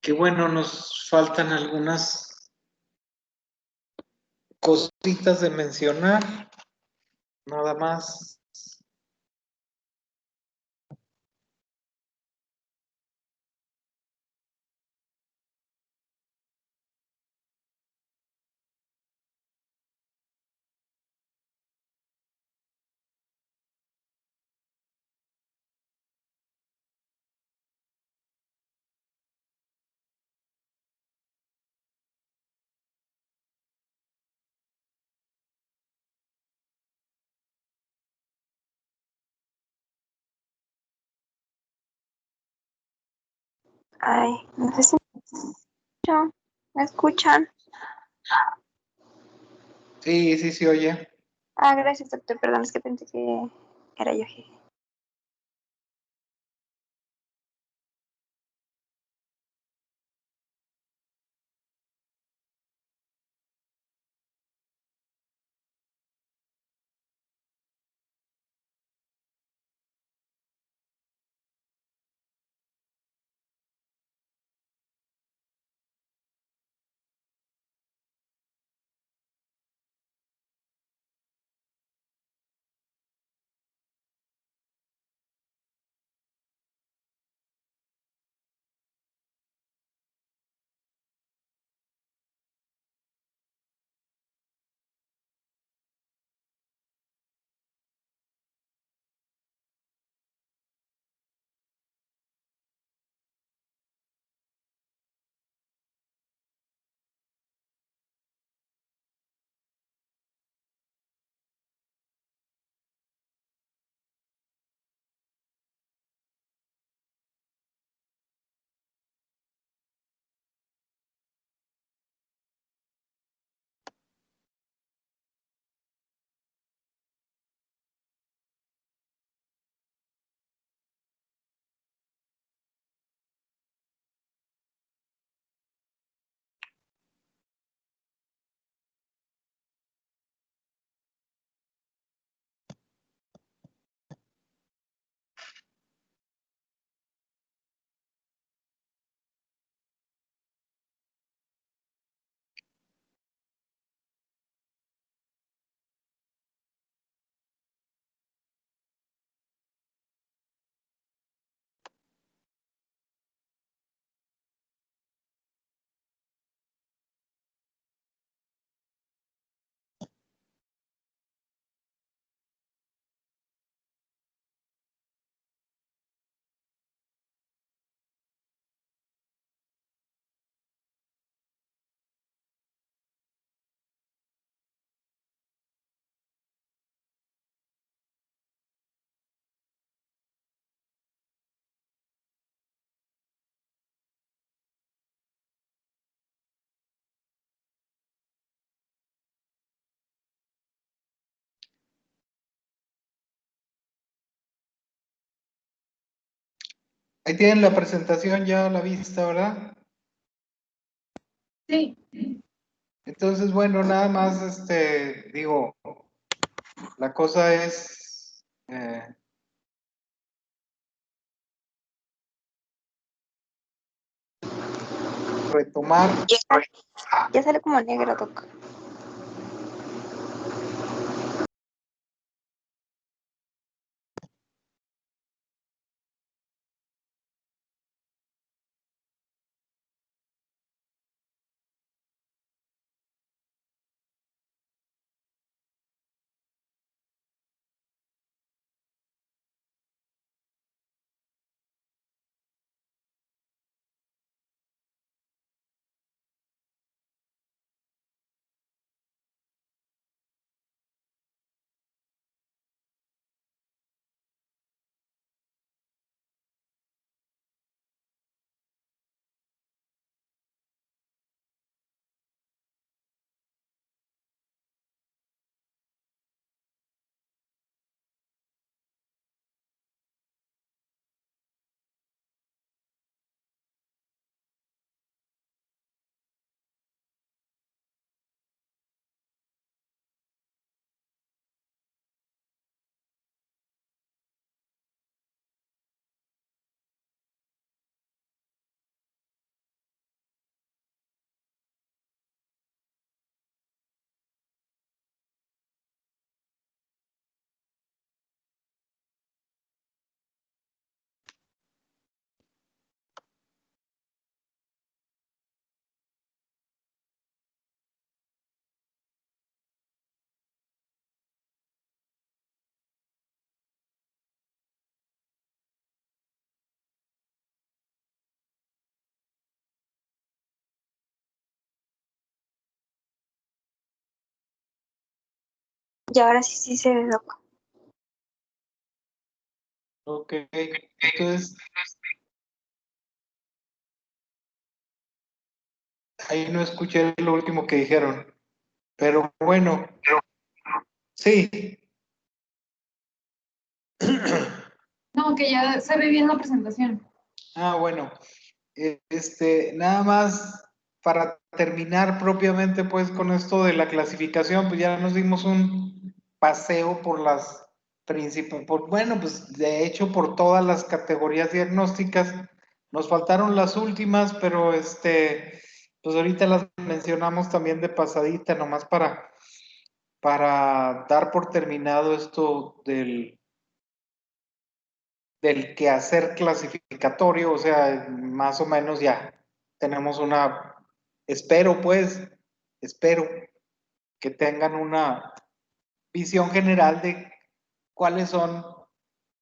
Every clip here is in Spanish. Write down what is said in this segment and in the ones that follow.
que bueno, nos faltan algunas cositas de mencionar, nada más. Ay, no sé si me escuchan. Sí, oye. Ah, gracias, doctor. Perdón, es que pensé que era yo. Ahí tienen la presentación ya a la vista, ¿verdad? Sí. Entonces, bueno, nada más, digo, la cosa es retomar. Ya sale como negro, doc. Y ahora sí se ve, Doc. Ok, entonces ahí no escuché lo último que dijeron, pero bueno, sí. No, que ya se ve bien la presentación. Ah, bueno, nada más para terminar propiamente pues con esto de la clasificación, pues ya nos dimos un paseo por las principales, bueno, pues de hecho por todas las categorías diagnósticas, nos faltaron las últimas, pero pues ahorita las mencionamos también de pasadita, nomás para dar por terminado esto del quehacer clasificatorio, o sea, más o menos ya tenemos espero que tengan una visión general de cuáles son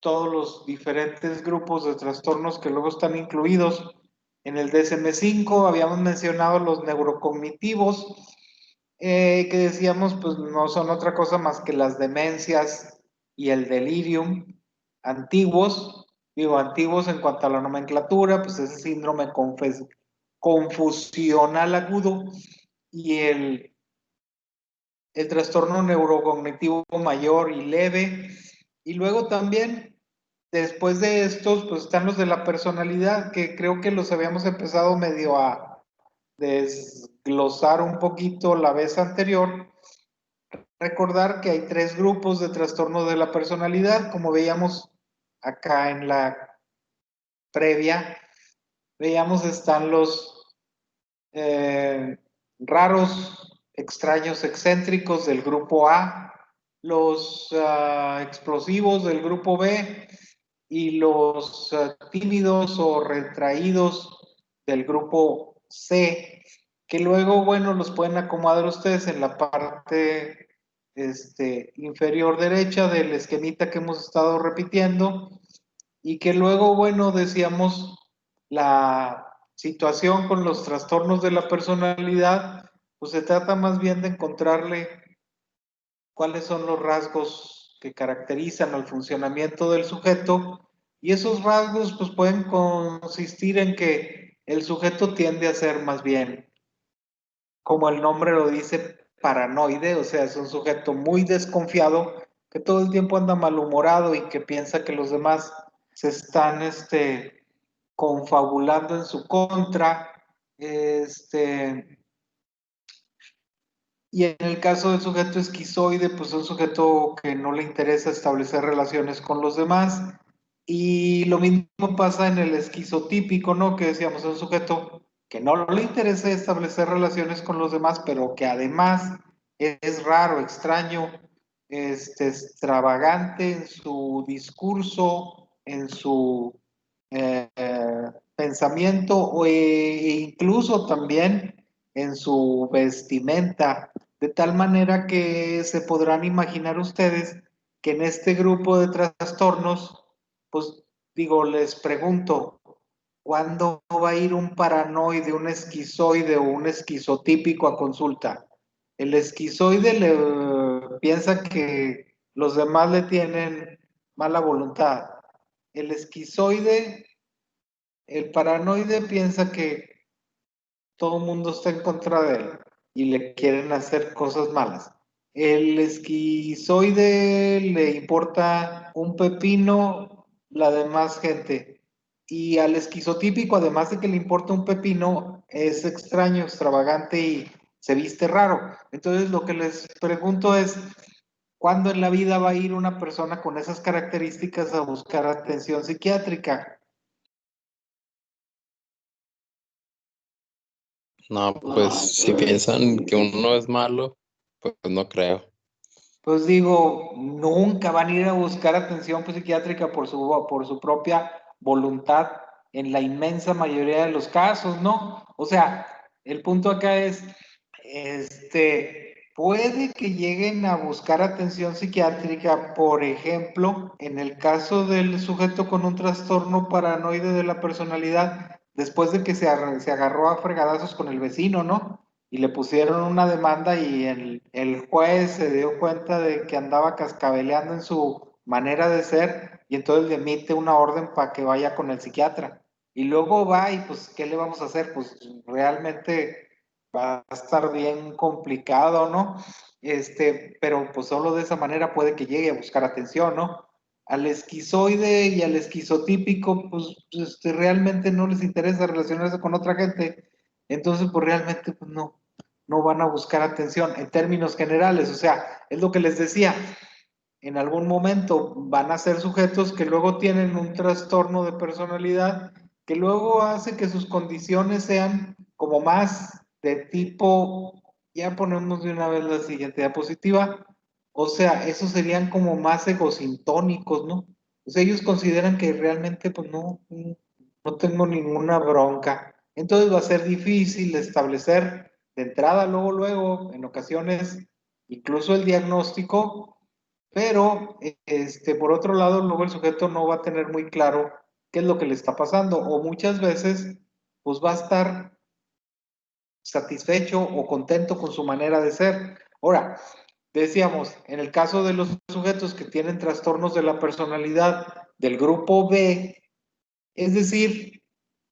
todos los diferentes grupos de trastornos que luego están incluidos. En el DSM-5 habíamos mencionado los neurocognitivos, que decíamos, pues no son otra cosa más que las demencias y el delirium antiguos, digo antiguos en cuanto a la nomenclatura, pues ese síndrome confusional agudo y el trastorno neurocognitivo mayor y leve. Y luego también, después de estos, pues están los de la personalidad, que creo que los habíamos empezado medio a desglosar un poquito la vez anterior. Recordar que hay 3 grupos de trastorno de la personalidad, como veíamos acá en la previa. Veíamos están los raros, extraños, excéntricos del grupo A, los explosivos del grupo B y los tímidos o retraídos del grupo C, que luego, bueno, los pueden acomodar ustedes en la parte inferior derecha del esquemita que hemos estado repitiendo y que luego, bueno, decíamos la situación con los trastornos de la personalidad, pues se trata más bien de encontrarle cuáles son los rasgos que caracterizan al funcionamiento del sujeto y esos rasgos pues pueden consistir en que el sujeto tiende a ser más bien, como el nombre lo dice, paranoide, o sea, es un sujeto muy desconfiado que todo el tiempo anda malhumorado y que piensa que los demás se están confabulando en su contra. Y en el caso del sujeto esquizoide, pues es un sujeto que no le interesa establecer relaciones con los demás. Y lo mismo pasa en el esquizotípico, ¿no? Que decíamos, es un sujeto que no le interesa establecer relaciones con los demás, pero que además es raro, extraño, extravagante en su discurso, en su pensamiento e incluso también en su vestimenta, de tal manera que se podrán imaginar ustedes que en este grupo de trastornos, pues digo, les pregunto, ¿cuándo va a ir un paranoide, un esquizoide o un esquizotípico a consulta? El esquizoide le piensa que los demás le tienen mala voluntad. El esquizoide, el paranoide piensa que todo el mundo está en contra de él y le quieren hacer cosas malas. El esquizoide le importa un pepino la demás gente. Y al esquizotípico, además de que le importa un pepino, es extraño, extravagante y se viste raro. Entonces, lo que les pregunto es, ¿cuándo en la vida va a ir una persona con esas características a buscar atención psiquiátrica? No, pues si piensan que uno es malo, pues no creo. Pues digo, nunca van a ir a buscar atención psiquiátrica por su propia voluntad en la inmensa mayoría de los casos, ¿no? O sea, el punto acá es, puede que lleguen a buscar atención psiquiátrica, por ejemplo, en el caso del sujeto con un trastorno paranoide de la personalidad, después de que se agarró a fregadazos con el vecino, ¿no? y le pusieron una demanda y el juez se dio cuenta de que andaba cascabeleando en su manera de ser y entonces le emite una orden para que vaya con el psiquiatra. Y luego va y pues, ¿qué le vamos a hacer? Pues realmente va a estar bien complicado, ¿no? Pero pues solo de esa manera puede que llegue a buscar atención, ¿no? Al esquizoide y al esquizotípico, pues realmente no les interesa relacionarse con otra gente, entonces pues realmente pues no van a buscar atención en términos generales, o sea, es lo que les decía, en algún momento van a ser sujetos que luego tienen un trastorno de personalidad que luego hace que sus condiciones sean como más de tipo, ya ponemos de una vez la siguiente diapositiva, o sea, esos serían como más egosintónicos, ¿no? O sea, ellos consideran que realmente pues no tengo ninguna bronca. Entonces va a ser difícil establecer de entrada, luego, en ocasiones, incluso el diagnóstico, pero por otro lado, luego el sujeto no va a tener muy claro qué es lo que le está pasando, o muchas veces, pues va a estar satisfecho o contento con su manera de ser. Ahora, decíamos, en el caso de los sujetos que tienen trastornos de la personalidad del grupo B, es decir,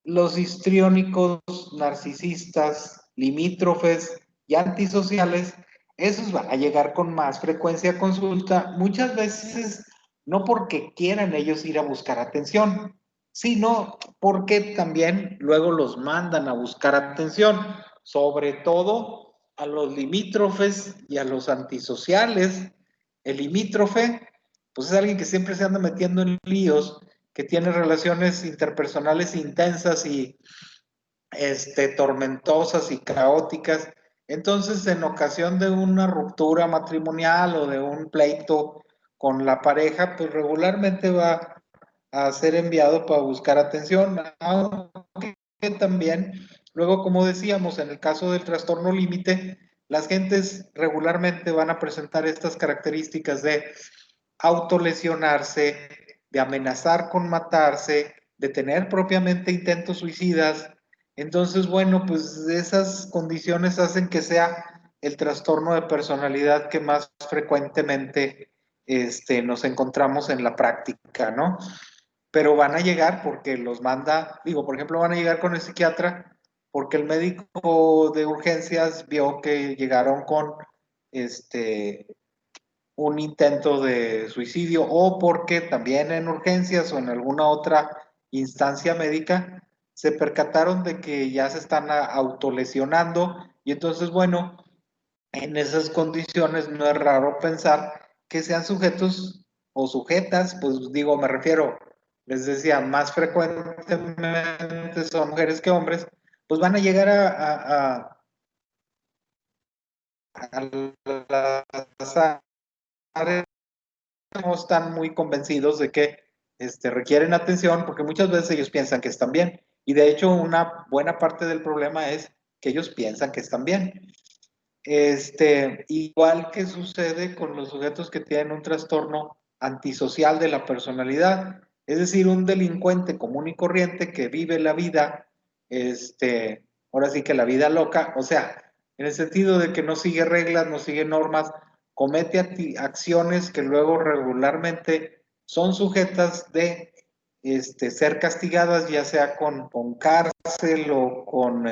los histriónicos, narcisistas, limítrofes y antisociales, esos van a llegar con más frecuencia a consulta, muchas veces no porque quieran ellos ir a buscar atención, sino porque también luego los mandan a buscar atención, sobre todo a los limítrofes y a los antisociales. El limítrofe, pues es alguien que siempre se anda metiendo en líos, que tiene relaciones interpersonales intensas y tormentosas y caóticas. Entonces, en ocasión de una ruptura matrimonial o de un pleito con la pareja, pues regularmente va a ser enviado para buscar atención, aunque también, luego, como decíamos, en el caso del trastorno límite, las gentes regularmente van a presentar estas características de autolesionarse, de amenazar con matarse, de tener propiamente intentos suicidas. Entonces, bueno, pues esas condiciones hacen que sea el trastorno de personalidad que más frecuentemente nos encontramos en la práctica, ¿no? Pero van a llegar porque los manda, digo, por ejemplo, van a llegar con el psiquiatra porque el médico de urgencias vio que llegaron con un intento de suicidio o porque también en urgencias o en alguna otra instancia médica se percataron de que ya se están autolesionando y entonces, bueno, en esas condiciones no es raro pensar que sean sujetos o sujetas, pues digo, me refiero, les decía, más frecuentemente son mujeres que hombres, pues van a llegar a las áreas, no están muy convencidos de que requieren atención porque muchas veces ellos piensan que están bien y de hecho una buena parte del problema es que ellos piensan que están bien. Igual que sucede con los sujetos que tienen un trastorno antisocial de la personalidad, es decir, un delincuente común y corriente que vive la vida, ahora sí que la vida loca, o sea, en el sentido de que no sigue reglas, no sigue normas, comete acciones que luego regularmente son sujetas de ser castigadas, ya sea con cárcel o con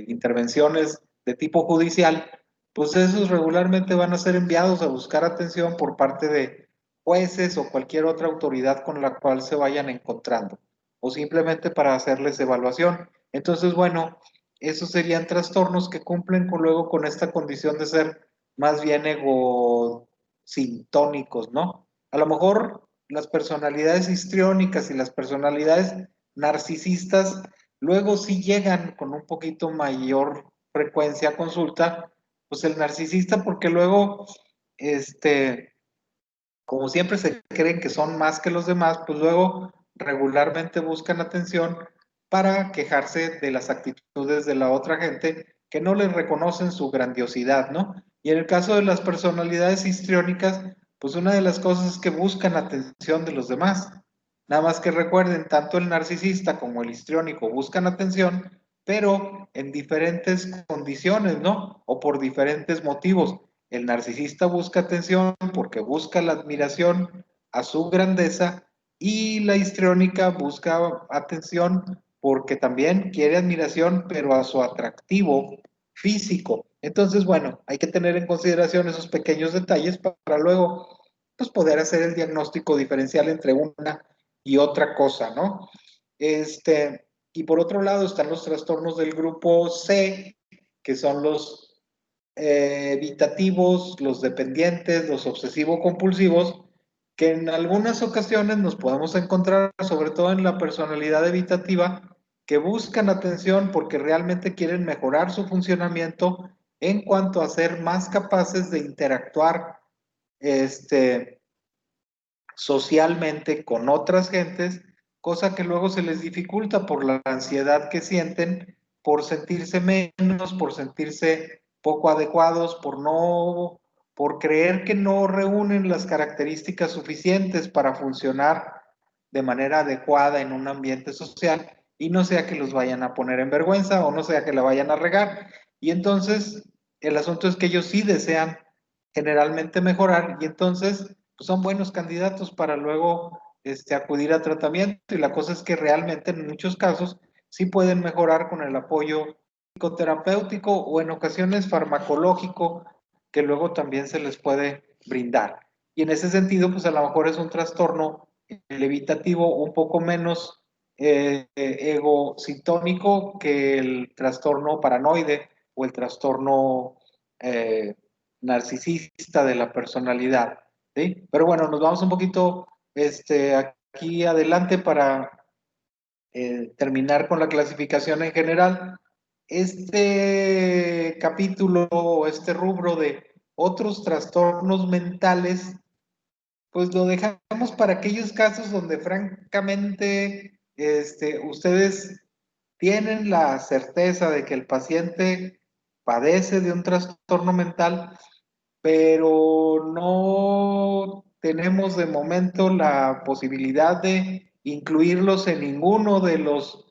intervenciones de tipo judicial, pues esos regularmente van a ser enviados a buscar atención por parte de jueces o cualquier otra autoridad con la cual se vayan encontrando, o simplemente para hacerles evaluación. Entonces, bueno, esos serían trastornos que cumplen luego con esta condición de ser más bien egosintónicos, ¿no? A lo mejor las personalidades histriónicas y las personalidades narcisistas luego sí llegan con un poquito mayor frecuencia a consulta, pues el narcisista, porque luego, como siempre se creen que son más que los demás, pues luego regularmente buscan atención para quejarse de las actitudes de la otra gente que no les reconocen su grandiosidad, ¿no? Y en el caso de las personalidades histriónicas, pues una de las cosas es que buscan atención de los demás. Nada más que recuerden, tanto el narcisista como el histriónico buscan atención, pero en diferentes condiciones, ¿no? O por diferentes motivos. El narcisista busca atención porque busca la admiración a su grandeza y la histriónica busca atención porque también quiere admiración, pero a su atractivo físico. Entonces, bueno, hay que tener en consideración esos pequeños detalles para luego pues, poder hacer el diagnóstico diferencial entre una y otra cosa, ¿no? Y por otro lado están los trastornos del grupo C, que son los evitativos, los dependientes, los obsesivo-compulsivos, que en algunas ocasiones nos podemos encontrar, sobre todo en la personalidad evitativa, que buscan atención porque realmente quieren mejorar su funcionamiento en cuanto a ser más capaces de interactuar socialmente con otras gentes, cosa que luego se les dificulta por la ansiedad que sienten, por sentirse menos, por sentirse poco adecuados, por creer que no reúnen las características suficientes para funcionar de manera adecuada en un ambiente social y no sea que los vayan a poner en vergüenza o no sea que la vayan a regar. Y entonces el asunto es que ellos sí desean generalmente mejorar y entonces pues son buenos candidatos para luego acudir a tratamiento y la cosa es que realmente en muchos casos sí pueden mejorar con el apoyo psicoterapéutico o en ocasiones farmacológico que luego también se les puede brindar. Y en ese sentido, pues a lo mejor es un trastorno evitativo un poco menos egocitónico que el trastorno paranoide o el trastorno narcisista de la personalidad. ¿Sí? Pero bueno, nos vamos un poquito aquí adelante para terminar con la clasificación en general. Este capítulo o este rubro de otros trastornos mentales, pues lo dejamos para aquellos casos donde francamente ustedes tienen la certeza de que el paciente padece de un trastorno mental, pero no tenemos de momento la posibilidad de incluirlos en ninguno de los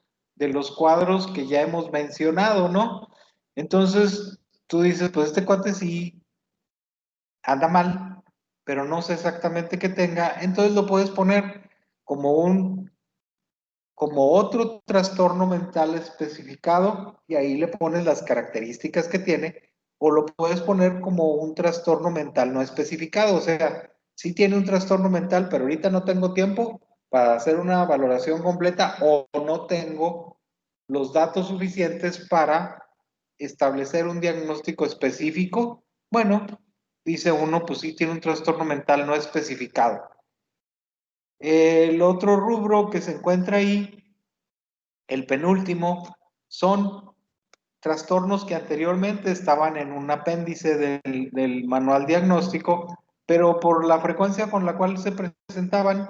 cuadros que ya hemos mencionado, ¿no? Entonces, tú dices, pues este cuate sí anda mal, pero no sé exactamente qué tenga, entonces lo puedes poner como como otro trastorno mental especificado y ahí le pones las características que tiene, o lo puedes poner como un trastorno mental no especificado, o sea, sí tiene un trastorno mental, pero ahorita no tengo tiempo para hacer una valoración completa o no tengo los datos suficientes para establecer un diagnóstico específico. Bueno, dice uno, pues sí tiene un trastorno mental no especificado. El otro rubro que se encuentra ahí, el penúltimo, son trastornos que anteriormente estaban en un apéndice del manual diagnóstico, pero por la frecuencia con la cual se presentaban,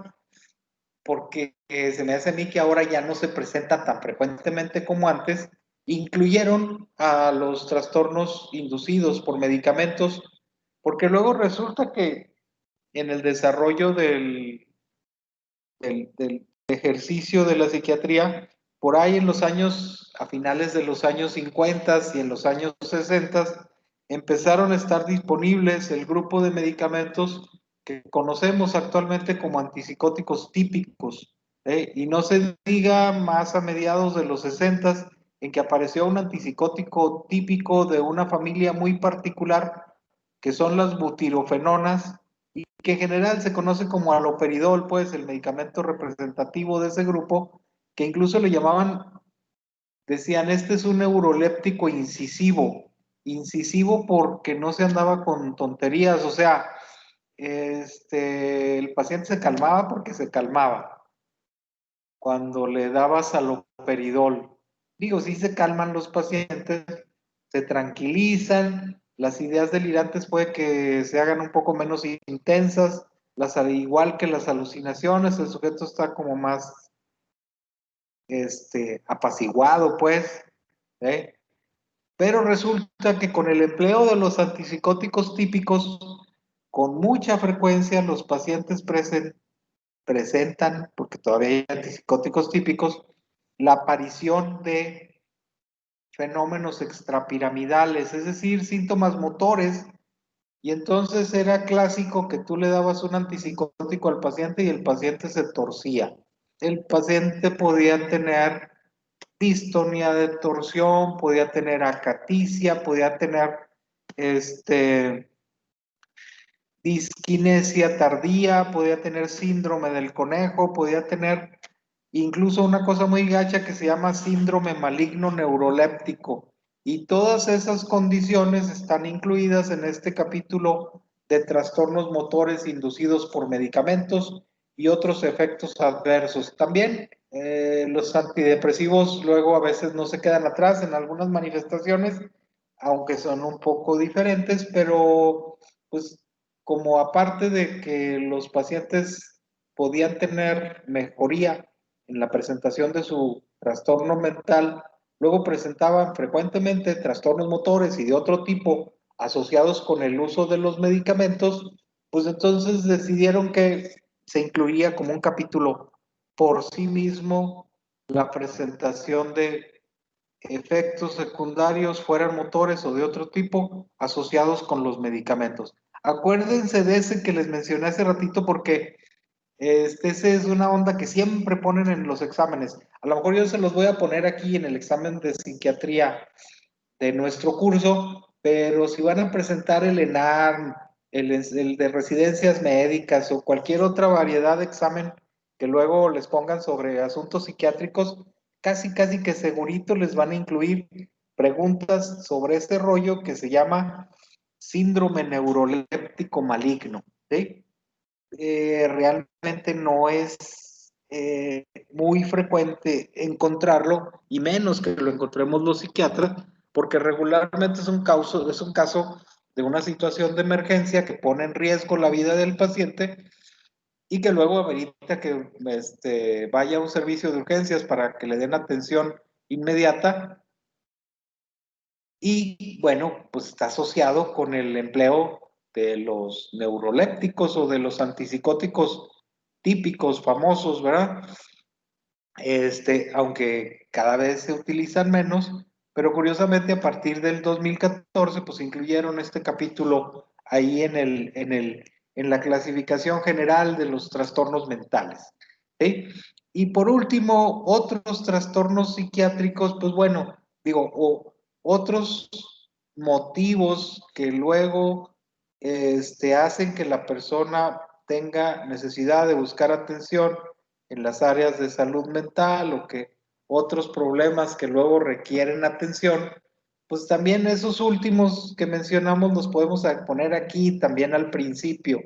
porque se me hace a mí que ahora ya no se presentan tan frecuentemente como antes, incluyeron a los trastornos inducidos por medicamentos, porque luego resulta que en el desarrollo del ejercicio de la psiquiatría, por ahí en los años, a finales de los años 50 y en los años 60, empezaron a estar disponibles el grupo de medicamentos que conocemos actualmente como antipsicóticos típicos. Y no se diga más a mediados de los 60 en que apareció un antipsicótico típico de una familia muy particular, que son las butirofenonas, que en general se conoce como aloperidol, pues el medicamento representativo de ese grupo, que incluso le llamaban, decían, este es un neuroléptico incisivo, incisivo porque no se andaba con tonterías, o sea, el paciente se calmaba porque se calmaba cuando le dabas aloperidol. Digo, sí se calman los pacientes, se tranquilizan, las ideas delirantes puede que se hagan un poco menos intensas, igual que las alucinaciones, el sujeto está como más apaciguado, pues, ¿eh? Pero resulta que con el empleo de los antipsicóticos típicos, con mucha frecuencia los pacientes presentan, porque todavía hay antipsicóticos típicos, la aparición de fenómenos extrapiramidales, es decir, síntomas motores. Y entonces era clásico que tú le dabas un antipsicótico al paciente y el paciente se torcía. El paciente podía tener distonía de torsión, podía tener acaticia, podía tener disquinesia tardía, podía tener síndrome del conejo, podía tener incluso una cosa muy gacha que se llama síndrome maligno neuroléptico. Y todas esas condiciones están incluidas en este capítulo de trastornos motores inducidos por medicamentos y otros efectos adversos. También los antidepresivos luego a veces no se quedan atrás en algunas manifestaciones, aunque son un poco diferentes, pero pues como aparte de que los pacientes podían tener mejoría en la presentación de su trastorno mental, luego presentaban frecuentemente trastornos motores y de otro tipo asociados con el uso de los medicamentos, pues entonces decidieron que se incluía como un capítulo por sí mismo la presentación de efectos secundarios, fueran motores o de otro tipo, asociados con los medicamentos. Acuérdense de ese que les mencioné hace ratito porque ese es una onda que siempre ponen en los exámenes. A lo mejor yo se los voy a poner aquí en el examen de psiquiatría de nuestro curso, pero si van a presentar el ENARM, el de residencias médicas o cualquier otra variedad de examen que luego les pongan sobre asuntos psiquiátricos, casi que segurito les van a incluir preguntas sobre este rollo que se llama síndrome neuroléptico maligno, ¿sí? Realmente no es muy frecuente encontrarlo, y menos que lo encontremos los psiquiatras, porque regularmente es un caso de una situación de emergencia que pone en riesgo la vida del paciente y que luego amerita que vaya a un servicio de urgencias para que le den atención inmediata. Y bueno, pues está asociado con el empleo de los neurolépticos o de los antipsicóticos típicos, famosos, ¿verdad? Aunque cada vez se utilizan menos, pero curiosamente a partir del 2014, pues incluyeron este capítulo ahí en la clasificación general de los trastornos mentales, ¿sí? Y por último, otros trastornos psiquiátricos, pues bueno, digo, otros motivos que luego hacen que la persona tenga necesidad de buscar atención en las áreas de salud mental o que otros problemas que luego requieren atención, pues también esos últimos que mencionamos los podemos poner aquí también al principio.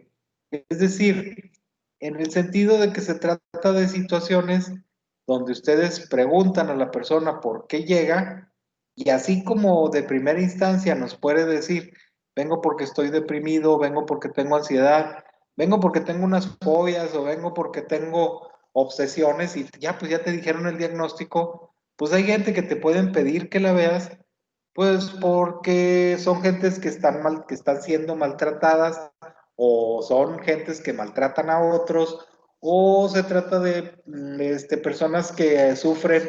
Es decir, en el sentido de que se trata de situaciones donde ustedes preguntan a la persona por qué llega y así como de primera instancia nos puede decir, vengo porque estoy deprimido, vengo porque tengo ansiedad, vengo porque tengo unas fobias o vengo porque tengo obsesiones y ya pues ya te dijeron el diagnóstico, pues hay gente que te pueden pedir que la veas, pues porque son gentes que están mal, que están siendo maltratadas o son gentes que maltratan a otros o se trata de personas que sufren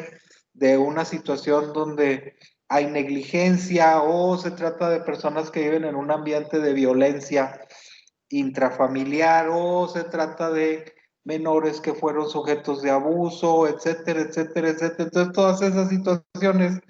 de una situación donde hay negligencia o se trata de personas que viven en un ambiente de violencia intrafamiliar o se trata de menores que fueron sujetos de abuso, etcétera, etcétera, etcétera. Entonces, todas esas situaciones,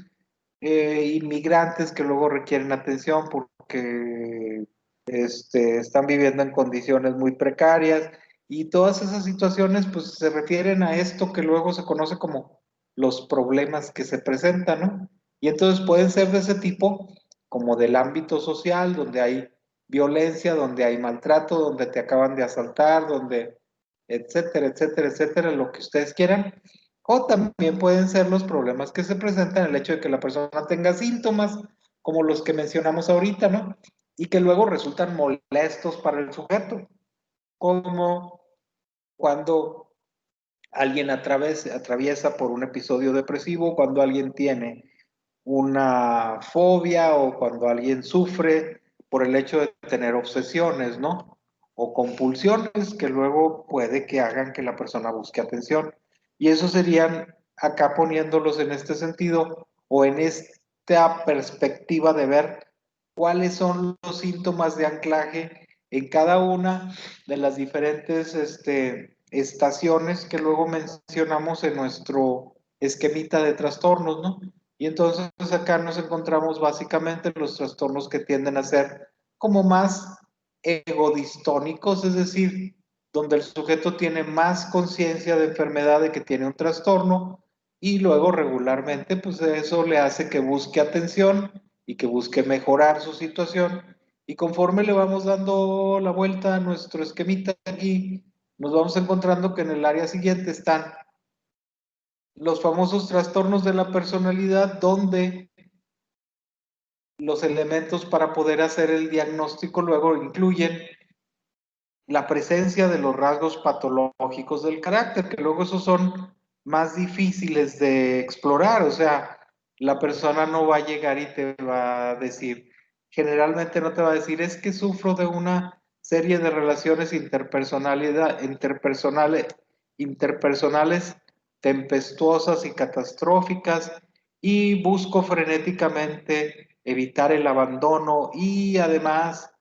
inmigrantes que luego requieren atención porque están viviendo en condiciones muy precarias y todas esas situaciones pues se refieren a esto que luego se conoce como los problemas que se presentan, ¿no? Y entonces pueden ser de ese tipo, como del ámbito social, donde hay violencia, donde hay maltrato, donde te acaban de asaltar, donde etcétera, etcétera, etcétera, lo que ustedes quieran. O también pueden ser los problemas que se presentan, el hecho de que la persona tenga síntomas, como los que mencionamos ahorita, ¿no? Y que luego resultan molestos para el sujeto, como cuando alguien atraviesa por un episodio depresivo, cuando alguien tiene una fobia o cuando alguien sufre por el hecho de tener obsesiones, ¿no? O compulsiones que luego puede que hagan que la persona busque atención. Y eso serían acá poniéndolos en este sentido o en este esta perspectiva de ver cuáles son los síntomas de anclaje en cada una de las diferentes estaciones que luego mencionamos en nuestro esquemita de trastornos, ¿no? Y entonces acá nos encontramos básicamente los trastornos que tienden a ser como más egodistónicos, es decir, donde el sujeto tiene más conciencia de enfermedad, de que tiene un trastorno, y luego regularmente pues eso le hace que busque atención y que busque mejorar su situación. Y conforme le vamos dando la vuelta a nuestro esquemita aquí, nos vamos encontrando que en el área siguiente están los famosos trastornos de la personalidad, donde los elementos para poder hacer el diagnóstico luego incluyen la presencia de los rasgos patológicos del carácter, que luego esos son más difíciles de explorar. O sea, la persona no va a llegar y te va a decir, generalmente no te va a decir, es que sufro de una serie de relaciones interpersonales tempestuosas y catastróficas, y busco frenéticamente evitar el abandono, y además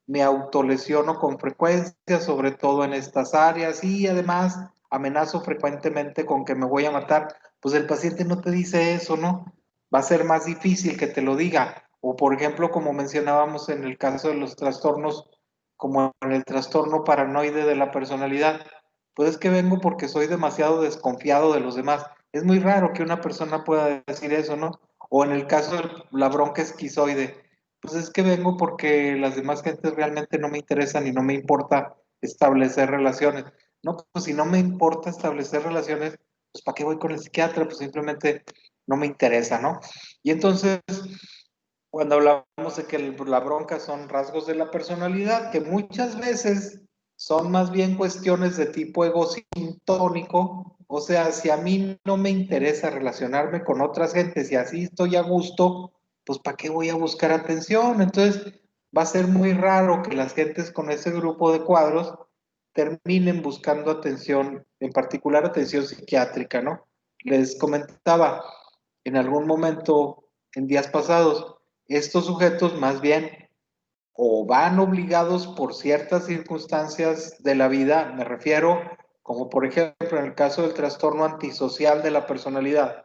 me autolesiono con frecuencia, sobre todo en estas áreas, y además amenazo frecuentemente con que me voy a matar. Pues el paciente no te dice eso, ¿no? Va a ser más difícil que te lo diga. O por ejemplo, como mencionábamos en el caso de los trastornos, como en el trastorno paranoide de la personalidad, pues es que vengo porque soy demasiado desconfiado de los demás. Es muy raro que una persona pueda decir eso, ¿no? O en el caso de la bronca esquizoide, pues es que vengo porque las demás gentes realmente no me interesan y no me importa establecer relaciones. No, pues si no me importa establecer relaciones, pues ¿para qué voy con el psiquiatra? Pues simplemente no me interesa, ¿no? Y entonces, cuando hablamos de que la bronca son rasgos de la personalidad, que muchas veces son más bien cuestiones de tipo egosintónico, o sea, si a mí no me interesa relacionarme con otras gentes y así estoy a gusto, pues ¿para qué voy a buscar atención? Entonces va a ser muy raro que las gentes con ese grupo de cuadros terminen buscando atención, en particular atención psiquiátrica, ¿no? Les comentaba en algún momento en días pasados, estos sujetos más bien o van obligados por ciertas circunstancias de la vida, me refiero, como por ejemplo en el caso del trastorno antisocial de la personalidad,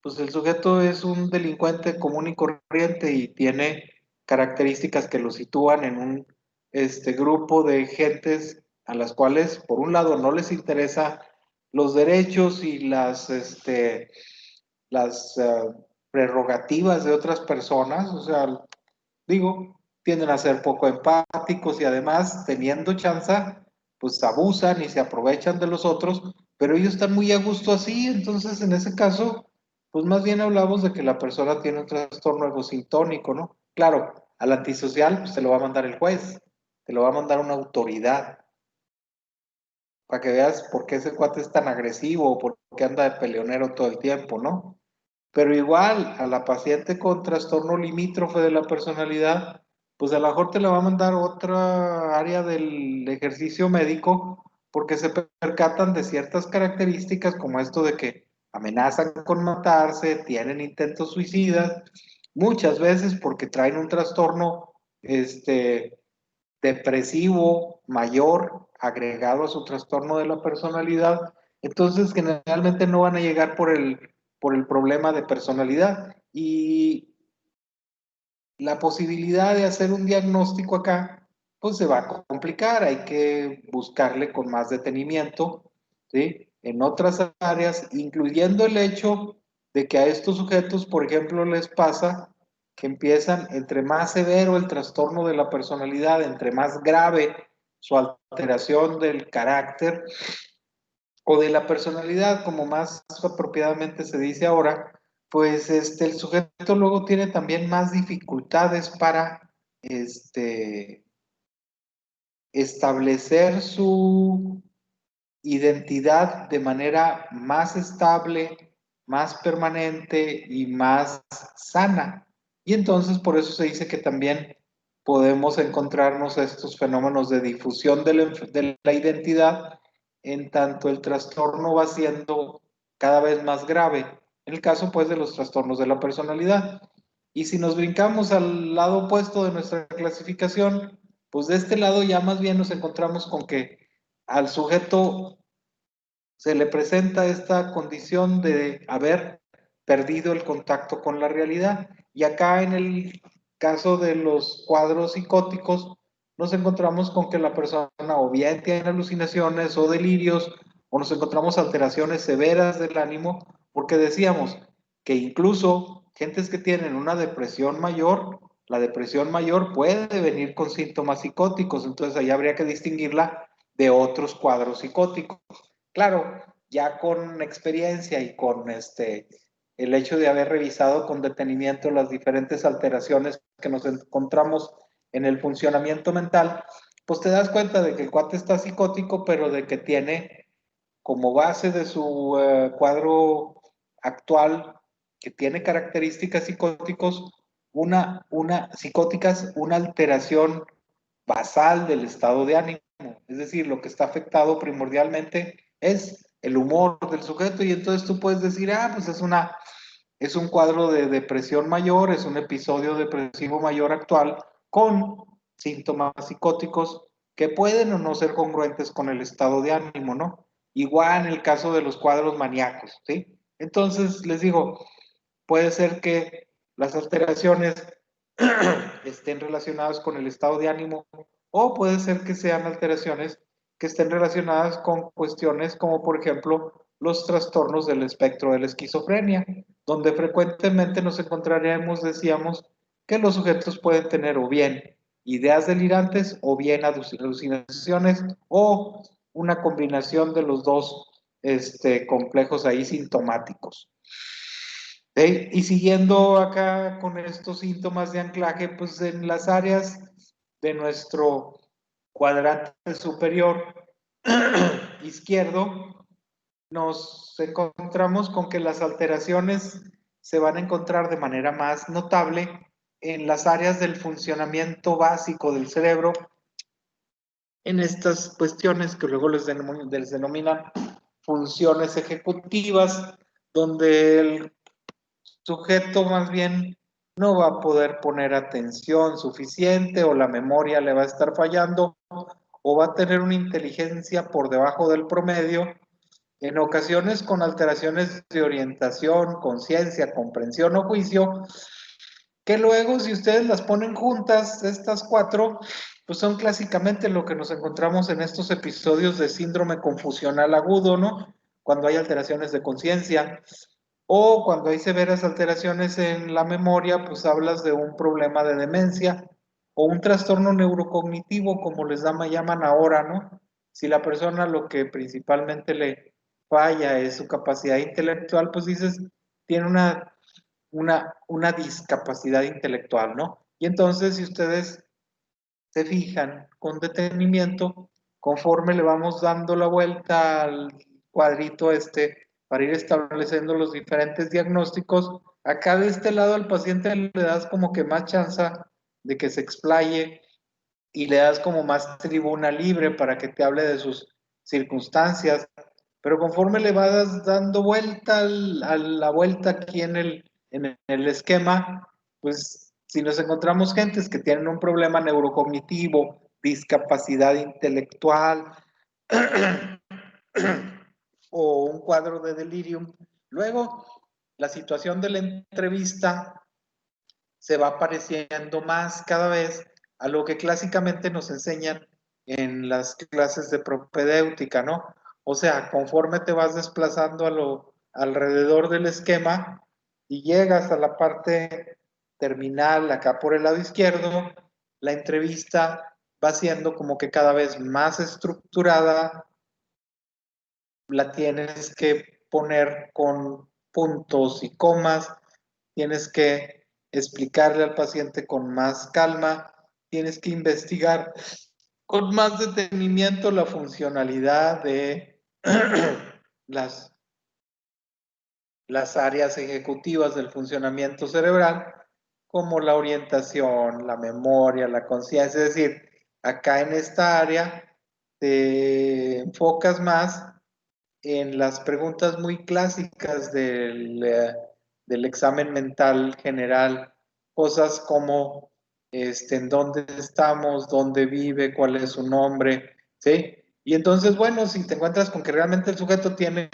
pues el sujeto es un delincuente común y corriente y tiene características que lo sitúan en un grupo de gentes a las cuales, por un lado, no les interesa los derechos y las prerrogativas de otras personas, o sea, digo, tienden a ser poco empáticos y además, teniendo chance, pues abusan y se aprovechan de los otros, pero ellos están muy a gusto así. Entonces en ese caso, pues más bien hablamos de que la persona tiene un trastorno egosintónico, ¿no? Claro, al antisocial pues te lo va a mandar el juez, te lo va a mandar una autoridad, para que veas por qué ese cuate es tan agresivo o por qué anda de peleonero todo el tiempo, ¿no? Pero igual, a la paciente con trastorno limítrofe de la personalidad, pues a lo mejor te la va a mandar otra área del ejercicio médico, porque se percatan de ciertas características como esto de que amenazan con matarse, tienen intentos suicidas, muchas veces porque traen un trastorno depresivo mayor agregado a su trastorno de la personalidad. Entonces generalmente no van a llegar por el problema de personalidad, y la posibilidad de hacer un diagnóstico acá pues se va a complicar, hay que buscarle con más detenimiento, ¿sí? En otras áreas, incluyendo el hecho de que a estos sujetos, por ejemplo, les pasa que empiezan, entre más severo el trastorno de la personalidad, entre más grave su alteración del carácter o de la personalidad, como más apropiadamente se dice ahora, pues el sujeto luego tiene también más dificultades para establecer su identidad de manera más estable, más permanente y más sana. Y entonces por eso se dice que también podemos encontrarnos estos fenómenos de difusión de la identidad, en tanto el trastorno va siendo cada vez más grave en el caso pues de los trastornos de la personalidad. Y si nos brincamos al lado opuesto de nuestra clasificación, pues de este lado ya más bien nos encontramos con que al sujeto se le presenta esta condición de haber perdido el contacto con la realidad. Y acá en el caso de los cuadros psicóticos, nos encontramos con que la persona o bien tiene alucinaciones o delirios, o nos encontramos alteraciones severas del ánimo, porque decíamos que incluso gentes que tienen una depresión mayor, la depresión mayor puede venir con síntomas psicóticos, entonces ahí habría que distinguirla de otros cuadros psicóticos. Claro, ya con experiencia y con el hecho de haber revisado con detenimiento las diferentes alteraciones que nos encontramos en el funcionamiento mental, pues te das cuenta de que el cuate está psicótico, pero de que tiene como base de su cuadro actual, que tiene características psicóticas, una alteración basal del estado de ánimo. Es decir, lo que está afectado primordialmente es el humor del sujeto, y entonces tú puedes decir, pues es un cuadro de depresión mayor, es un episodio depresivo mayor actual con síntomas psicóticos que pueden o no ser congruentes con el estado de ánimo, ¿no? Igual en el caso de los cuadros maníacos, ¿sí? Entonces, les digo, puede ser que las alteraciones estén relacionadas con el estado de ánimo, o puede ser que sean alteraciones que estén relacionadas con cuestiones como, por ejemplo, los trastornos del espectro de la esquizofrenia, donde frecuentemente nos encontraremos, decíamos, que los sujetos pueden tener o bien ideas delirantes o bien alucinaciones o una combinación de los dos complejos ahí sintomáticos. Y siguiendo acá con estos síntomas de anclaje, pues en las áreas de nuestro cuadrante superior izquierdo, nos encontramos con que las alteraciones se van a encontrar de manera más notable en las áreas del funcionamiento básico del cerebro, en estas cuestiones que luego les denominan funciones ejecutivas, donde el sujeto más bien no va a poder poner atención suficiente, o la memoria le va a estar fallando, o va a tener una inteligencia por debajo del promedio, en ocasiones con alteraciones de orientación, conciencia, comprensión o juicio, que luego si ustedes las ponen juntas, estas cuatro, pues son clásicamente lo que nos encontramos en estos episodios de síndrome confusional agudo, ¿no? Cuando hay alteraciones de conciencia, o cuando hay severas alteraciones en la memoria, pues hablas de un problema de demencia o un trastorno neurocognitivo, como les llaman ahora, ¿no? Si la persona lo que principalmente le falla es su capacidad intelectual, pues dices, tiene una discapacidad intelectual, ¿no? Y entonces, si ustedes se fijan con detenimiento, conforme le vamos dando la vuelta al cuadrito para ir estableciendo los diferentes diagnósticos, acá de este lado al paciente le das como que más chance de que se explaye, y le das como más tribuna libre para que te hable de sus circunstancias, pero conforme le vas dando vuelta a la vuelta aquí en el esquema, pues si nos encontramos gentes que tienen un problema neurocognitivo, discapacidad intelectual o un cuadro de delirium, luego la situación de la entrevista se va pareciendo más cada vez a lo que clásicamente nos enseñan en las clases de propedéutica, ¿no? O sea, conforme te vas desplazando alrededor del esquema y llegas a la parte terminal, acá por el lado izquierdo, la entrevista va siendo como que cada vez más estructurada, la tienes que poner con puntos y comas, tienes que explicarle al paciente con más calma, tienes que investigar con más detenimiento la funcionalidad de las áreas ejecutivas del funcionamiento cerebral, como la orientación, la memoria, la conciencia. Es decir, acá en esta área te enfocas más en las preguntas muy clásicas del examen mental general, cosas como en dónde estamos, dónde vive, cuál es su nombre, ¿sí? Y entonces, bueno, si te encuentras con que realmente el sujeto tiene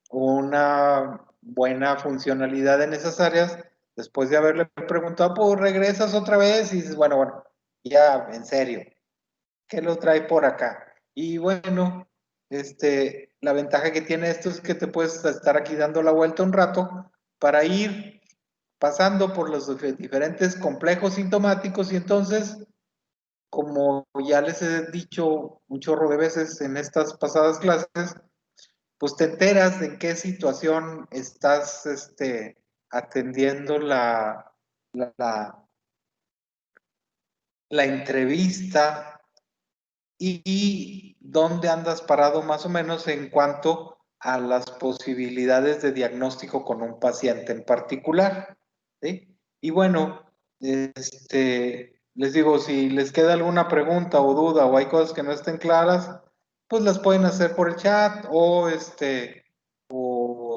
una buena funcionalidad en esas áreas, después de haberle preguntado, pues regresas otra vez y dices, bueno, ya, en serio, ¿qué lo trae por acá? Y bueno, la ventaja que tiene esto es que te puedes estar aquí dando la vuelta un rato para ir pasando por los diferentes complejos sintomáticos y entonces, como ya les he dicho un chorro de veces en estas pasadas clases, pues te enteras de en qué situación estás atendiendo la, la entrevista y dónde andas parado más o menos en cuanto a las posibilidades de diagnóstico con un paciente en particular, ¿sí? Y bueno, les digo, si les queda alguna pregunta o duda o hay cosas que no estén claras, pues las pueden hacer por el chat o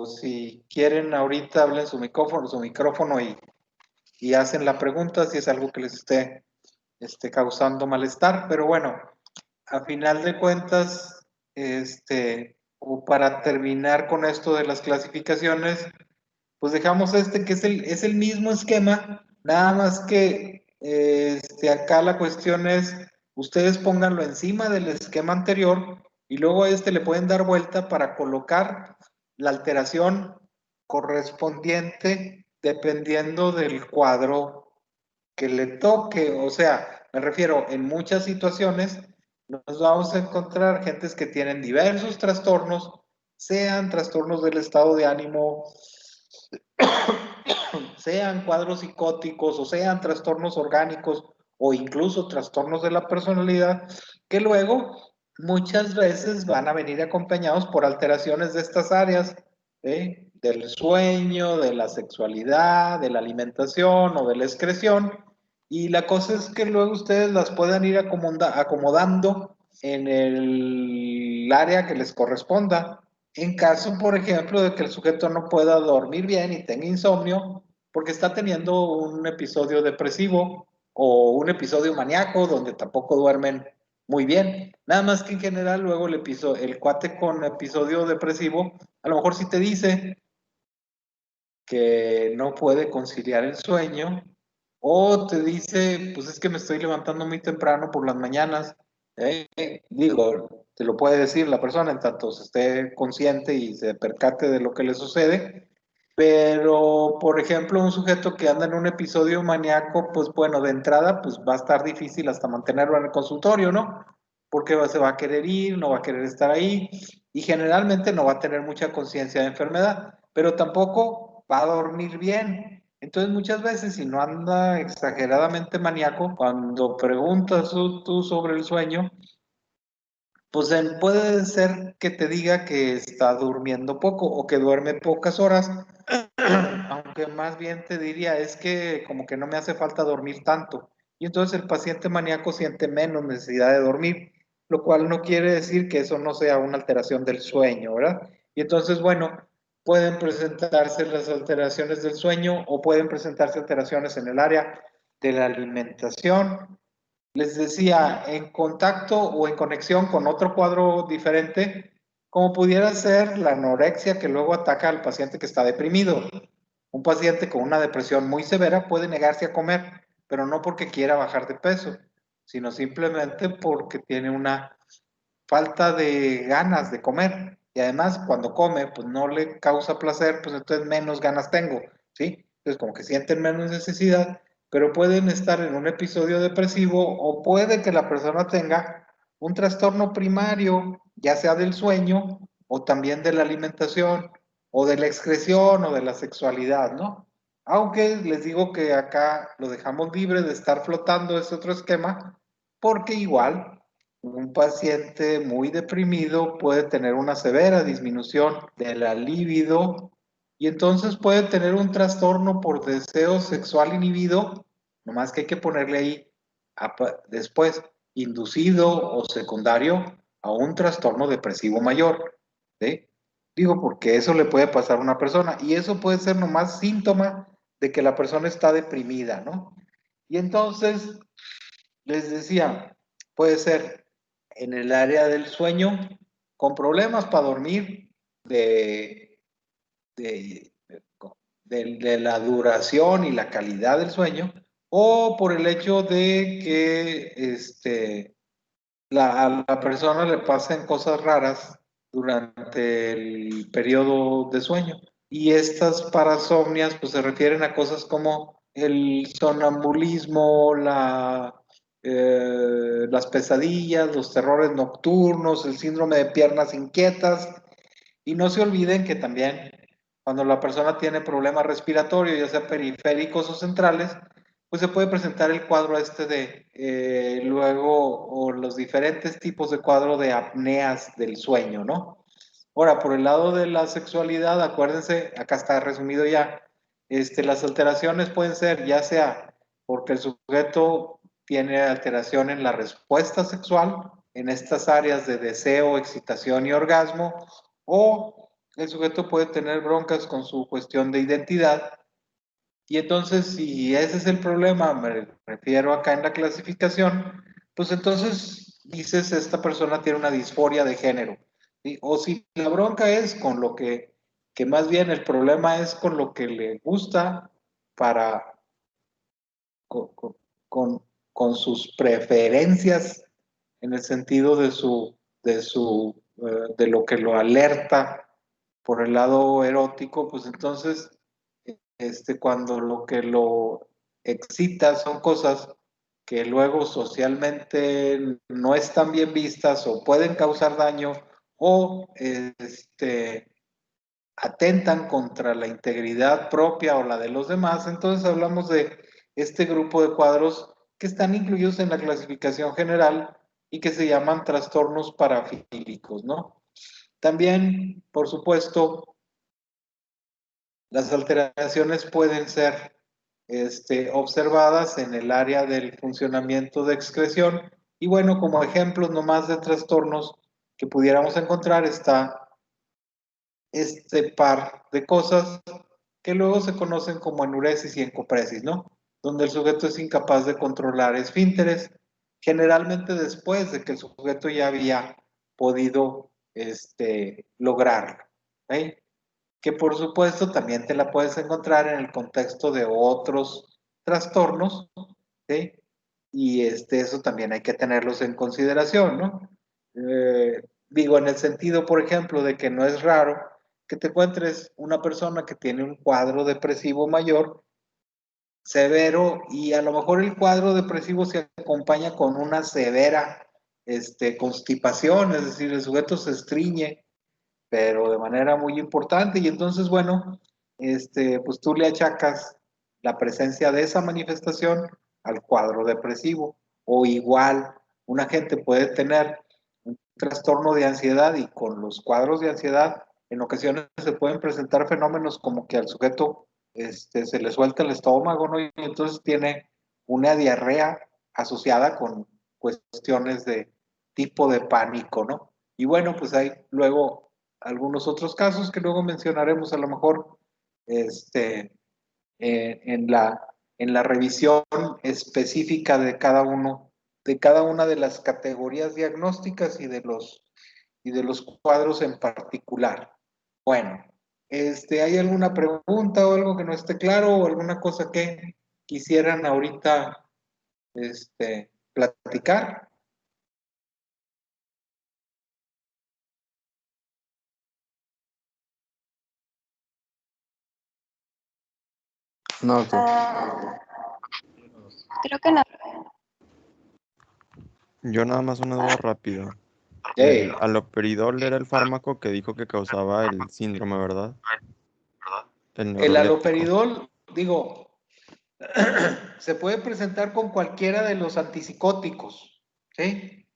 si quieren ahorita hablen su micrófono y hacen la pregunta si es algo que les esté causando malestar, pero bueno, a final de cuentas, o para terminar con esto de las clasificaciones, pues dejamos que es el mismo esquema, nada más que acá la cuestión es, ustedes pónganlo encima del esquema anterior y luego a le pueden dar vuelta para colocar la alteración correspondiente dependiendo del cuadro que le toque. O sea, me refiero, en muchas situaciones nos vamos a encontrar gentes que tienen diversos trastornos, sean trastornos del estado de ánimo, sean cuadros psicóticos o sean trastornos orgánicos o incluso trastornos de la personalidad, que luego muchas veces van a venir acompañados por alteraciones de estas áreas, del sueño, de la sexualidad, de la alimentación o de la excreción. Y la cosa es que luego ustedes las puedan ir acomodando en el área que les corresponda. En caso, por ejemplo, de que el sujeto no pueda dormir bien y tenga insomnio, porque está teniendo un episodio depresivo o un episodio maníaco donde tampoco duermen muy bien. Nada más que en general luego el cuate con episodio depresivo a lo mejor sí te dice que no puede conciliar el sueño o te dice, pues es que me estoy levantando muy temprano por las mañanas. Digo, te lo puede decir la persona en tanto se esté consciente y se percate de lo que le sucede. Pero, por ejemplo, un sujeto que anda en un episodio maníaco, pues bueno, de entrada, pues va a estar difícil hasta mantenerlo en el consultorio, ¿no? Porque se va a querer ir, no va a querer estar ahí y generalmente no va a tener mucha conciencia de enfermedad, pero tampoco va a dormir bien. Entonces, muchas veces, si no anda exageradamente maníaco, cuando preguntas tú sobre el sueño, pues puede ser que te diga que está durmiendo poco o que duerme pocas horas, aunque más bien te diría es que como que no me hace falta dormir tanto. Y entonces el paciente maníaco siente menos necesidad de dormir, lo cual no quiere decir que eso no sea una alteración del sueño, ¿verdad? Y entonces, bueno, pueden presentarse las alteraciones del sueño o pueden presentarse alteraciones en el área de la alimentación. Les decía, en contacto o en conexión con otro cuadro diferente, como pudiera ser la anorexia que luego ataca al paciente que está deprimido. Un paciente con una depresión muy severa puede negarse a comer, pero no porque quiera bajar de peso, sino simplemente porque tiene una falta de ganas de comer. Y además, cuando come, pues no le causa placer, pues entonces menos ganas tengo, ¿sí? Entonces, como que sienten menos necesidad, pero pueden estar en un episodio depresivo o puede que la persona tenga un trastorno primario, ya sea del sueño o también de la alimentación o de la excreción o de la sexualidad, ¿no? Aunque les digo que acá lo dejamos libre de estar flotando ese otro esquema, porque igual un paciente muy deprimido puede tener una severa disminución de la libido y entonces puede tener un trastorno por deseo sexual inhibido, nomás que hay que ponerle ahí después inducido o secundario a un trastorno depresivo mayor. ¿sí? Digo, porque eso le puede pasar a una persona y eso puede ser nomás síntoma de que la persona está deprimida, ¿no? Y entonces, les decía, puede ser en el área del sueño, con problemas para dormir, de, de la duración y la calidad del sueño, o por el hecho de que a la persona le pasen cosas raras durante el periodo de sueño. Y estas parasomnias pues se refieren a cosas como el sonambulismo, las pesadillas, los terrores nocturnos, el síndrome de piernas inquietas. Y no se olviden que también cuando la persona tiene problemas respiratorios, ya sea periféricos o centrales, pues se puede presentar el cuadro luego, o los diferentes tipos de cuadro de apneas del sueño, ¿no? Ahora, por el lado de la sexualidad, acuérdense, acá está resumido ya, las alteraciones pueden ser ya sea porque el sujeto tiene alteración en la respuesta sexual, en estas áreas de deseo, excitación y orgasmo, o el sujeto puede tener broncas con su cuestión de identidad. Y entonces, si ese es el problema, me refiero acá en la clasificación, pues entonces dices, esta persona tiene una disforia de género. ¿Sí? O si la bronca es con que más bien el problema es con lo que le gusta para, con, con, con sus preferencias en el sentido de lo que lo alerta por el lado erótico, pues entonces, cuando lo que lo excita son cosas que luego socialmente no están bien vistas o pueden causar daño o atentan contra la integridad propia o la de los demás, entonces hablamos de este grupo de cuadros que están incluidos en la clasificación general y que se llaman trastornos parafílicos, ¿no? También, por supuesto, las alteraciones pueden ser observadas en el área del funcionamiento de excreción y bueno, como ejemplos nomás de trastornos que pudiéramos encontrar está este par de cosas que luego se conocen como enuresis y encopresis, ¿no? Donde el sujeto es incapaz de controlar esfínteres, generalmente después de que el sujeto ya había podido lograrlo, ¿sí? Que por supuesto también te la puedes encontrar en el contexto de otros trastornos, ¿sí? Y eso también hay que tenerlos en consideración, ¿no? Digo, en el sentido, por ejemplo, de que no es raro que te encuentres una persona que tiene un cuadro depresivo mayor, severo, y a lo mejor el cuadro depresivo se acompaña con una severa constipación, es decir, el sujeto se estriñe, pero de manera muy importante, y entonces, bueno, pues tú le achacas la presencia de esa manifestación al cuadro depresivo, o igual, una gente puede tener un trastorno de ansiedad y con los cuadros de ansiedad, en ocasiones se pueden presentar fenómenos como que al sujeto se le suelta el estómago, ¿no? Y entonces tiene una diarrea asociada con cuestiones de tipo de pánico, ¿no? Y bueno, pues hay luego algunos otros casos que luego mencionaremos a lo mejor en la revisión específica de cada una de las categorías diagnósticas y de los cuadros en particular. Bueno, ¿hay alguna pregunta o algo que no esté claro o alguna cosa que quisieran ahorita platicar? No, doctor. Creo que no. Yo nada más una duda rápida. Hey. El aloperidol era el fármaco que dijo que causaba el síndrome, ¿verdad? El El neuroléptico. aloperidol, digo, se puede presentar con cualquiera de los antipsicóticos, ¿sí?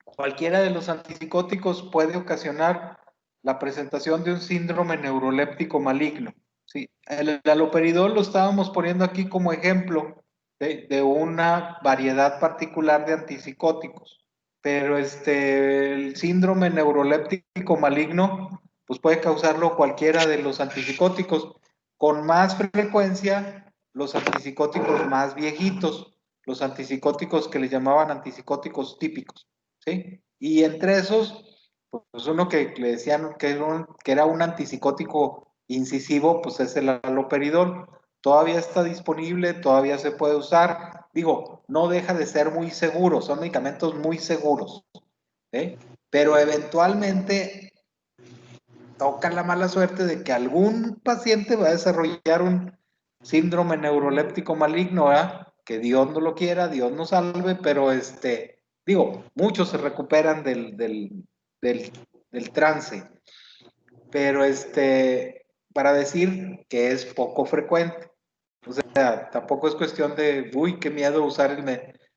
Cualquiera de los antipsicóticos puede ocasionar la presentación de un síndrome neuroléptico maligno, ¿sí? El aloperidol lo estábamos poniendo aquí como ejemplo de una variedad particular de antipsicóticos. pero el síndrome neuroléptico maligno, pues puede causarlo cualquiera de los antipsicóticos, con más frecuencia los antipsicóticos más viejitos, los antipsicóticos que le llamaban antipsicóticos típicos, ¿sí? Y entre esos, pues uno que le decían que era un antipsicótico incisivo, pues es el haloperidol. Todavía está disponible, todavía se puede usar. Digo, no deja de ser muy seguro, son medicamentos muy seguros, ¿eh? Pero eventualmente toca la mala suerte de que algún paciente va a desarrollar un síndrome neuroléptico maligno, ¿verdad? Que Dios no lo quiera, Dios nos salve, pero digo, muchos se recuperan del, del trance, pero para decir que es poco frecuente. O sea, tampoco es cuestión de, uy, qué miedo usar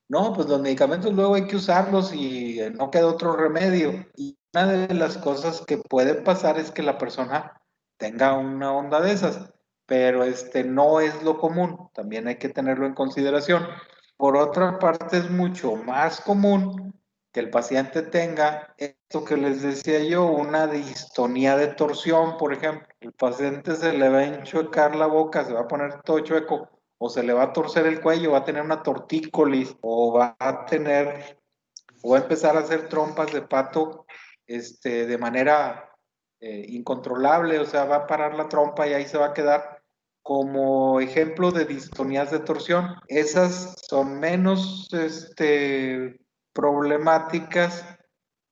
No, pues los medicamentos luego hay que usarlos y no queda otro remedio. Y una de las cosas que puede pasar es que la persona tenga una onda de esas, pero no es lo común, también hay que tenerlo en consideración. Por otra parte, es mucho más común que el paciente tenga esto que les decía yo, una distonía de torsión, por ejemplo. El paciente se le va a enchuecar la boca, se va a poner todo chueco, o se le va a torcer el cuello, va a tener una tortícolis, o va a tener, o va a empezar a hacer trompas de pato, de manera incontrolable, o sea, va a parar la trompa y ahí se va a quedar como ejemplo de distonías de torsión. Esas son menos, problemáticas,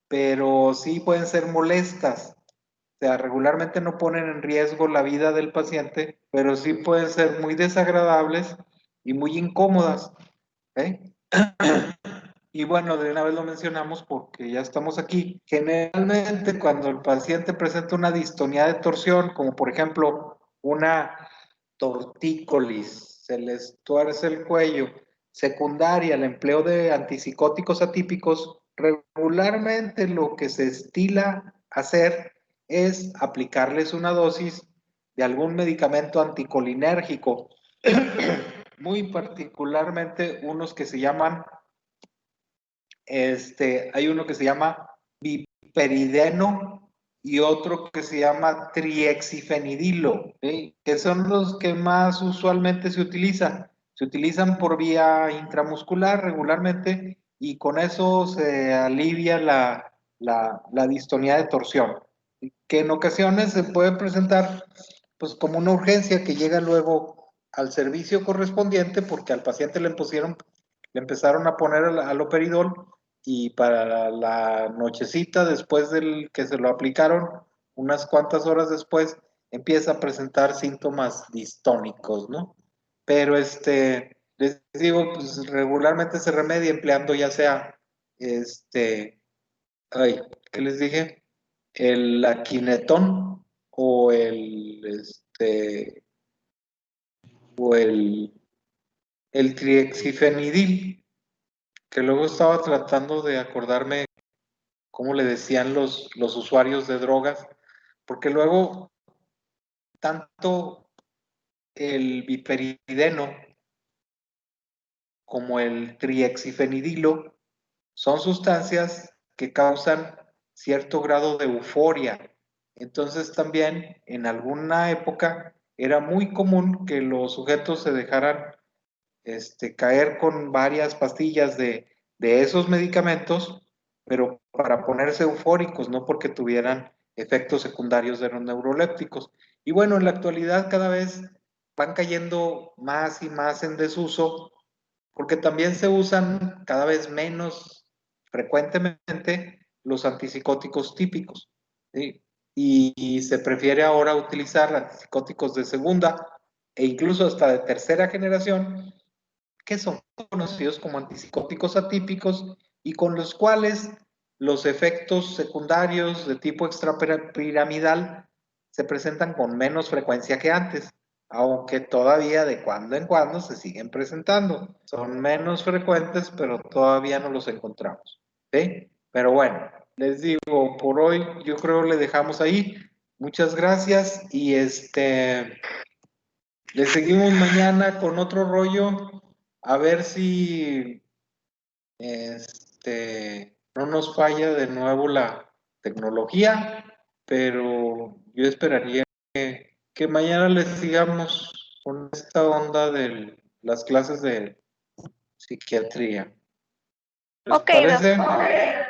pero sí pueden ser molestas. O sea, regularmente no ponen en riesgo la vida del paciente, pero sí pueden ser muy desagradables y muy incómodas. ¿Eh? Y bueno, de una vez lo mencionamos porque ya estamos aquí. Generalmente cuando el paciente presenta una distonía de torsión, como por ejemplo una tortícolis, se les tuerce el cuello, secundaria al empleo de antipsicóticos atípicos, regularmente lo que se estila hacer es aplicarles una dosis de algún medicamento anticolinérgico, muy particularmente unos que se llaman, hay uno que se llama biperideno y otro que se llama triexifenidilo, ¿sí? Que son los que más usualmente se utilizan. Se utilizan por vía intramuscular regularmente y con eso se alivia la distonía de torsión, que en ocasiones se puede presentar pues como una urgencia que llega luego al servicio correspondiente porque al paciente le empezaron a poner haloperidol y para la nochecita después del que se lo aplicaron, unas cuantas horas después, empieza a presentar síntomas distónicos, ¿no? Pero les digo, pues regularmente se remedia empleando ya sea, ay, ¿qué les dije? El aquinetón o el triexifenidil, que luego estaba tratando de acordarme cómo le decían los usuarios de drogas, porque luego tanto el biperideno como el triexifenidilo son sustancias que causan cierto grado de euforia. Entonces también en alguna época era muy común que los sujetos se dejaran caer con varias pastillas de esos medicamentos, pero para ponerse eufóricos, no porque tuvieran efectos secundarios de los neurolépticos. Y bueno, en la actualidad cada vez van cayendo más y más en desuso, porque también se usan cada vez menos frecuentemente los antipsicóticos típicos, ¿sí? Y se prefiere ahora utilizar antipsicóticos de segunda e incluso hasta de tercera generación, que son conocidos como antipsicóticos atípicos y con los cuales los efectos secundarios de tipo extrapiramidal se presentan con menos frecuencia que antes, aunque todavía de cuando en cuando se siguen presentando. Son menos frecuentes, pero todavía no los encontramos. ¿Sí? Pero bueno, les digo, por hoy yo creo le dejamos ahí. Muchas gracias y le seguimos mañana con otro rollo, a ver si no nos falla de nuevo la tecnología, pero yo esperaría que mañana les sigamos con esta onda de las clases de psiquiatría. ¿Les Ok, parece? doctor. Ándale.